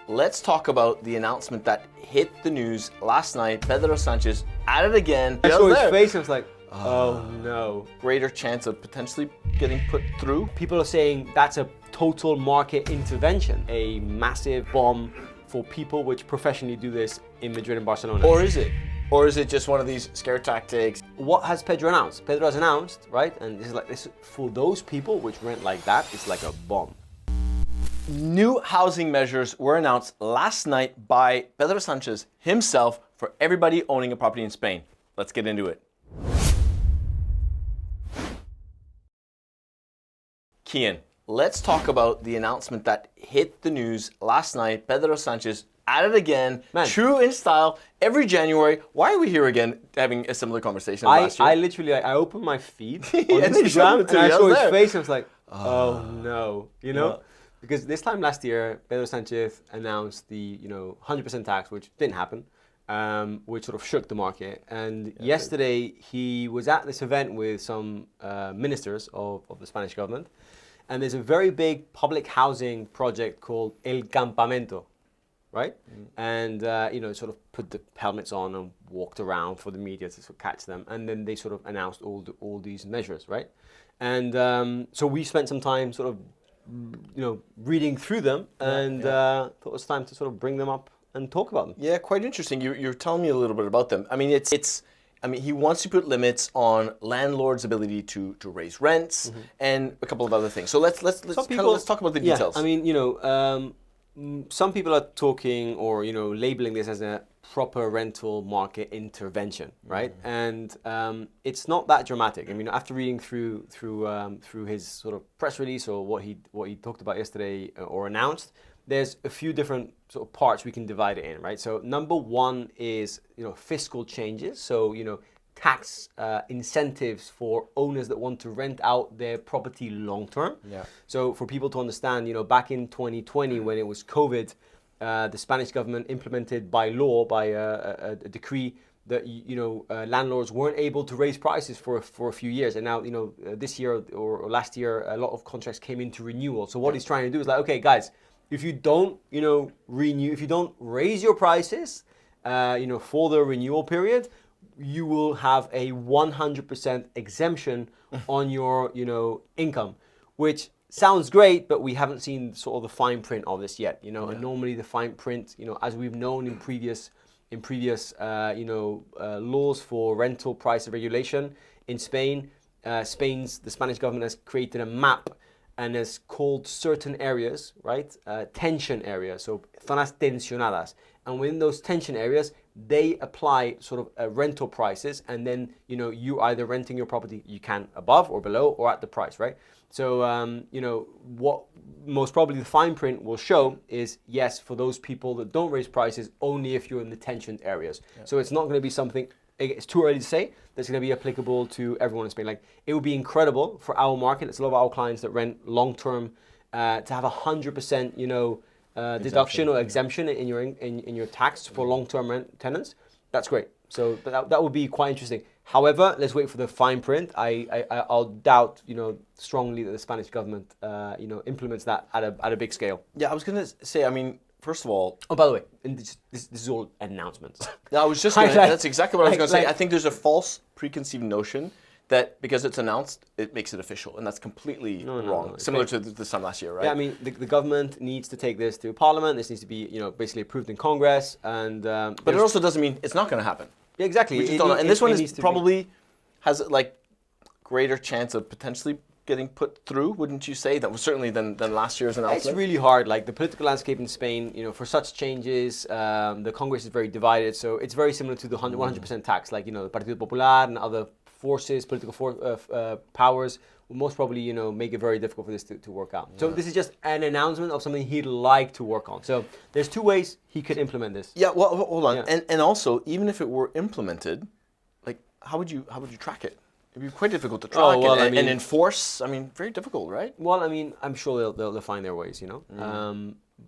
let's talk about the announcement that hit the news last night. Pedro Sanchez at it again. I saw his face and I was like, oh no. Greater chance of potentially getting put through. People are saying that's a total market intervention, a massive bomb for people which professionally do this in Madrid and Barcelona. Or is it? Or is it just one of these scare tactics? What has Pedro announced? Pedro has announced, right? And this is like this for those people which rent like that, it's like a bomb. New housing measures were announced last night by Pedro Sanchez himself for everybody owning a property in Spain. Let's get into it. Kian, let's talk about the announcement that hit the news last night. Pedro Sanchez at it again, Man. True in style, every January. Why are we here again having a similar conversation last year? I literally, I opened my feed on And then you showed Instagram it to and I me, I saw was his there. face and I was like, oh no, you know? Yeah. Because this time last year, Pedro Sanchez announced the 100% tax, which didn't happen, which sort of shook the market. And yesterday he was at this event with some ministers of the Spanish government. And there's a very big public housing project called El Campamento, right? And, sort of put the helmets on and walked around for the media to sort of catch them. And then they sort of announced all these measures, right? And so we spent some time sort of, reading through them and thought it was time to sort of bring them up and talk about them. Yeah, quite interesting. You're telling me a little bit about them. I mean, he wants to put limits on landlords' ability to raise rents and a couple of other things. So let's talk about the details. I mean, some people are talking or labeling this as a proper rental market intervention, right? And it's not that dramatic. I mean, after reading through his sort of press release or what he talked about yesterday or announced, there's a few different sort of parts we can divide it in, right? So number one is fiscal changes. So tax incentives for owners that want to rent out their property long term. Yeah. So for people to understand, back in 2020 when it was COVID, the Spanish government implemented by law, by a decree, that landlords weren't able to raise prices for a few years, and now this year or last year a lot of contracts came into renewal. So what he's trying to do is like, okay, guys, if you don't renew, if you don't raise your prices, for the renewal period, you will have a 100% exemption on your income, which sounds great, but we haven't seen sort of the fine print of this yet. And normally the fine print, as we've known in previous laws for rental price regulation in Spain, the Spanish government has created a map and has called certain areas, right, tension areas, so zonas tensionadas. And within those tension areas, they apply sort of rental prices, and then you either renting your property, you can above or below or at the price, right? So what most probably the fine print will show is yes, for those people that don't raise prices, only if you're in the tensioned areas. Yeah. So it's not going to be something, it's too early to say, that's going to be applicable to everyone in Spain. Like, it would be incredible for our market. It's a lot of our clients that rent long term to have 100% deduction or exemption in your tax for long-term rent tenants. That's great. So that would be quite interesting. However, let's wait for the fine print. I'll doubt strongly that the Spanish government implements that at a big scale. Yeah, I was gonna say. I mean, first of all. Oh, by the way, and this is all announcements. I was just gonna, that's exactly what I was gonna say. I think there's a false preconceived notion that because it's announced, it makes it official, and that's completely wrong. Similar to this time last year, right? Yeah, I mean, the government needs to take this to Parliament. This needs to be, basically approved in Congress, and but it also doesn't mean it's not going to happen. Yeah, exactly. We just don't know. And this one is probably has like greater chance of potentially getting put through, wouldn't you say? That was certainly than last year's announcement. It's really hard. Like the political landscape in Spain, for such changes, the Congress is very divided. So it's very similar to the 100% tax, like the Partido Popular and other forces, political powers will most probably, make it very difficult for this to work out. Yeah. So this is just an announcement of something he'd like to work on. So there's two ways he could implement this. Yeah, well, hold on. Yeah. And also, even if it were implemented, like, how would you track it? It'd be quite difficult to track and enforce. I mean, very difficult, right? Well, I mean, I'm sure they'll find their ways,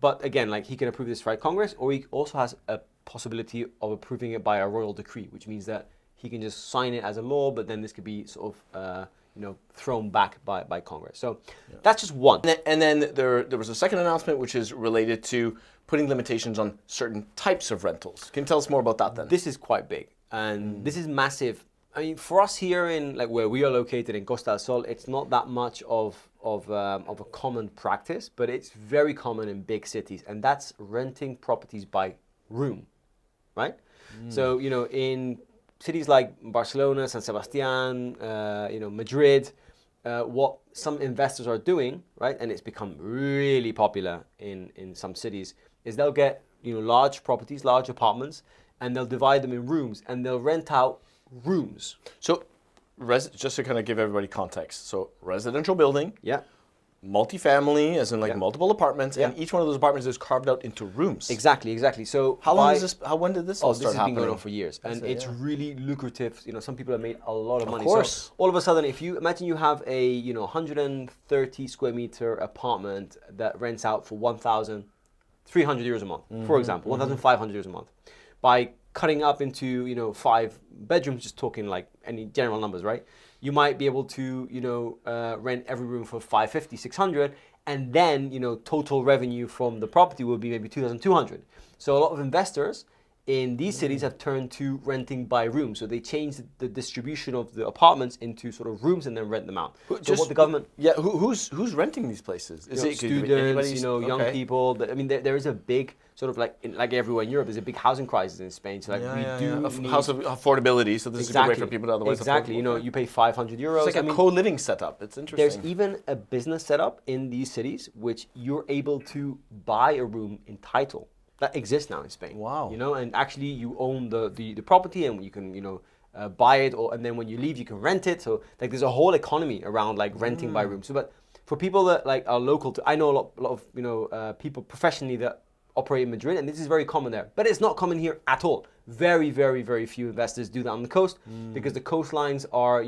But again, like, he can approve this by Congress, or he also has a possibility of approving it by a royal decree, which means that he can just sign it as a law, but then this could be sort of thrown back by Congress. So that's just one. And then there was a second announcement, which is related to putting limitations on certain types of rentals. Can you tell us more about that then? This is quite big, and this is massive. I mean, for us here in like where we are located in Costa del Sol, it's not that much of a common practice, but it's very common in big cities, and that's renting properties by room, right? So in cities like Barcelona, San Sebastian, Madrid, what some investors are doing, right, and it's become really popular in some cities, is they'll get large properties, large apartments, and they'll divide them in rooms, and they'll rent out rooms. So, just to kind of give everybody context, so residential building, Yeah. multifamily, as in like Yeah. multiple apartments, Yeah. and each one of those apartments is carved out into rooms. Exactly. So How long is this? When did this all this start has happening? been going on for years, and it's really lucrative. Some people have made a lot of money. course. So all of a sudden, if you imagine you have a 130 square meter apartment that rents out for 1,300 euros a month, for example, 1,500 euros a month, by cutting up into 5 bedrooms, just talking like any general numbers, right? You might be able to rent every room for 550, 600, and then total revenue from the property will be maybe 2,200. So a lot of investors in these cities have turned to renting by room. So they changed the distribution of the apartments into sort of rooms and then rent them out. So what the government... Yeah, who's renting these places? Is it students, young people. I mean, there is a big sort of like everywhere in Europe, there's a big housing crisis in Spain. So like house of affordability. So this is a good way for people to otherwise exactly. afford. You pay 500 euros. It's like a co-living setup. It's interesting. There's even a business setup in these cities which you're able to buy a room in title. That exists now in Spain. Wow. And actually you own the property, and you can buy it, and then when you leave you can rent it. So like there's a whole economy around like renting by room. So but for people that like are local to, I know a lot of people professionally that operate in Madrid, and this is very common there. But it's not common here at all. Very, very, very few investors do that on the coast because the coastlines are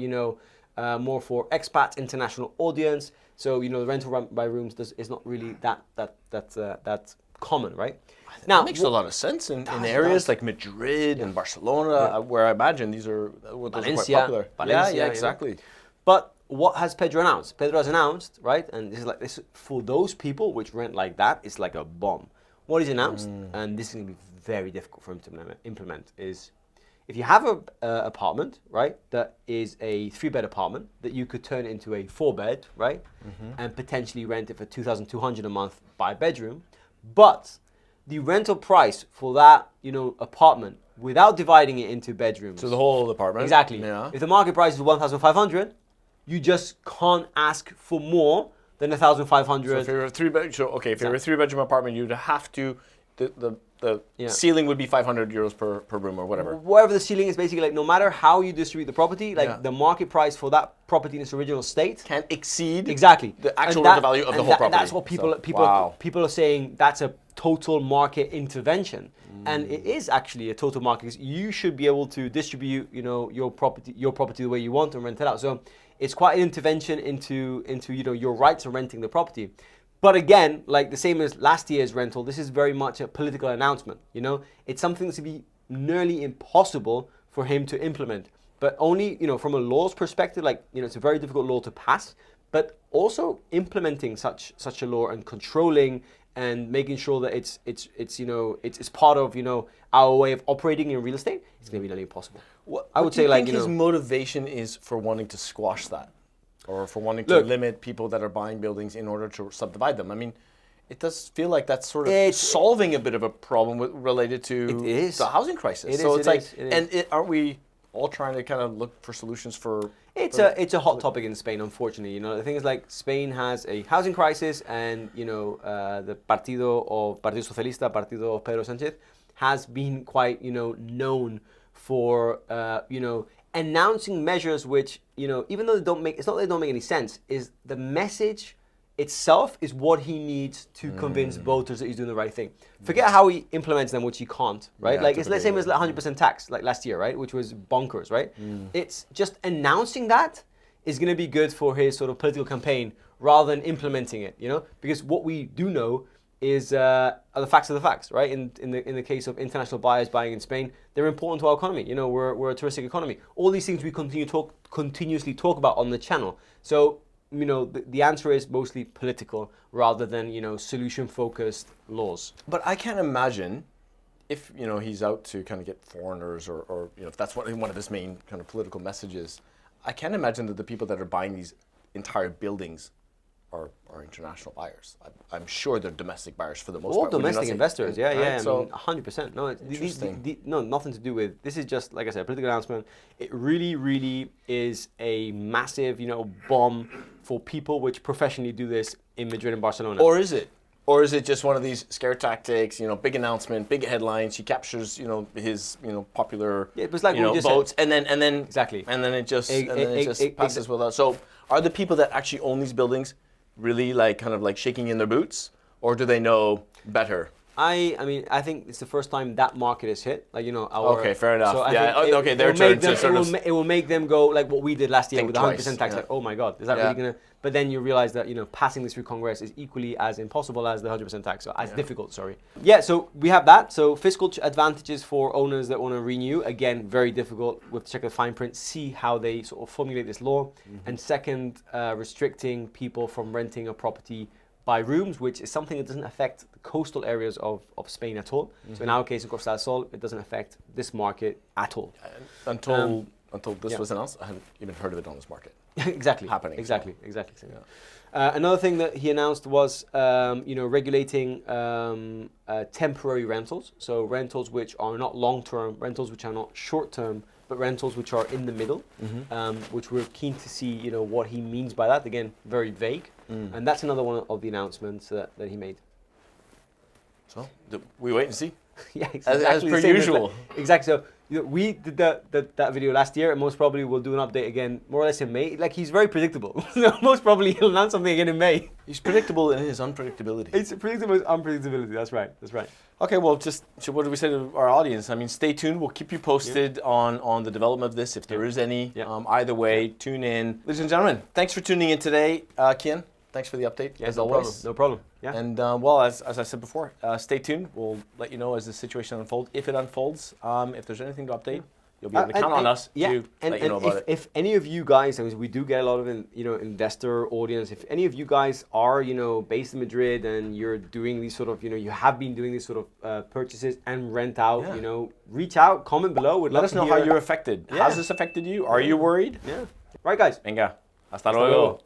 more for expats, international audience. So the rental by rooms is not really that common, right? Now, it makes a lot of sense in areas like Madrid and Barcelona, where I imagine those are quite popular. Valencia, yeah, exactly. But what has Pedro announced? Pedro has announced, right? And this is like this for those people which rent like that. It's like a bomb. What he's announced, and this is going to be very difficult for him to implement, is if you have an apartment, right, that is a 3-bed apartment that you could turn into a 4-bed, right, and potentially rent it for 2,200 a month by bedroom, but the rental price for that, apartment, without dividing it into bedrooms. So the whole apartment. Exactly. Yeah. If the market price is 1,500, you just can't ask for more than 1,500. So if you're a 3-bedroom, if you're a 3-bedroom apartment, you'd have to the ceiling would be 500 euros per room or whatever. Whatever the ceiling is, basically, like no matter how you distribute the property, like the market price for that property in its original state can't exceed the actual rental value of the whole property. That's what people are saying. That's a total market intervention, and it is actually a total market. Because you should be able to distribute, your property the way you want and rent it out. So it's quite an intervention into your rights of renting the property. But again, like the same as last year's rental, this is very much a political announcement. It's something that's to be nearly impossible for him to implement. But only, from a law's perspective, it's a very difficult law to pass. But also implementing such a law and controlling and making sure that it's part of our way of operating in real estate, it's going to be nearly impossible. I would say, his motivation is for wanting to squash that, or for wanting to limit people that are buying buildings in order to subdivide them. I mean, it does feel like that's sort of solving a bit of a problem related to the housing crisis. Aren't we all trying to kind of look for solutions for? It's a hot topic in Spain, unfortunately. The thing is, like, Spain has a housing crisis, and the Partido Socialista, Partido of Pedro Sanchez, has been quite known for announcing measures which even though it's not that they don't make any sense, is the message itself is what he needs to convince voters that he's doing the right thing. Forget how he implements them, which he can't, right? Like it's the same as 100% tax, like last year, right? Which was bonkers, right? It's just announcing that is going to be good for his sort of political campaign rather than implementing it, because what we do know is are the facts of the facts, right? In the case of international buyers buying in Spain, they're important to our economy. We're a touristic economy. All these things we continuously talk about on the channel. So the answer is mostly political rather than, solution-focused laws. But I can't imagine if, he's out to kind of get foreigners or if that's one of his main kind of political messages, I can't imagine that the people that are buying these entire buildings are international buyers. I'm sure they're domestic buyers for the most part. All domestic investors, yeah, right? I mean, 100%. No, no, nothing to do with, this is just, like I said, a political announcement. It really, really is a massive, bomb for people which professionally do this in Madrid and Barcelona. Or is it? Or is it just one of these scare tactics, big announcement, big headlines, he captures, his, popular, yeah, it was like votes, and then exactly. And then it just passes without. So are the people that actually own these buildings really kind of shaking in their boots, or do they know better? I mean, I think it's the first time that market is hit. Okay, fair enough. So it will make them go like what we did last year with 100% tax. Yeah. Like, oh my God, is that really gonna? But then you realize that passing this through Congress is equally as impossible as the 100% tax. So as difficult. Sorry. Yeah. So we have that. So fiscal advantages for owners that want to renew. Again, very difficult. We have to check the fine print, see how they sort of formulate this law. And second, restricting people from renting a property by rooms, which is something that doesn't affect the coastal areas of Spain at all. So in our case, in Costa del Sol, it doesn't affect this market at all. Until this was announced, I hadn't even heard of it on this market. Exactly. Happening. Exactly. Another thing that he announced was, regulating temporary rentals. So rentals which are not long-term, rentals which are not short-term, but rentals which are in the middle, which we're keen to see, what he means by that. Again, very vague. And that's another one of the announcements that he made. So we wait and see. Yeah, exactly. As per usual. Exactly. So we did that video last year, and most probably we'll do an update again, more or less in May. Like, he's very predictable. Most probably he'll announce something again in May. He's predictable in his unpredictability. It's predictable in his unpredictability. That's right. Okay, well, so what do we say to our audience? I mean, stay tuned. We'll keep you posted on the development of this, if there is any. Either way, tune in. Ladies and gentlemen, thanks for tuning in today. Kian, thanks for the update, as always. No problem. Yeah. And, well, as I said before, stay tuned. We'll let you know as the situation unfolds. If it unfolds, if there's anything to update, you'll be able to count on us to let you know about it. If any of you guys, I mean, we do get a lot of investor audience. If any of you guys are based in Madrid and you're doing these sort of you have been doing these sort of purchases and rent out, reach out, comment below. Let us know how you're affected. Has this affected you? Are you worried? Yeah. Right, guys. Venga. Hasta luego.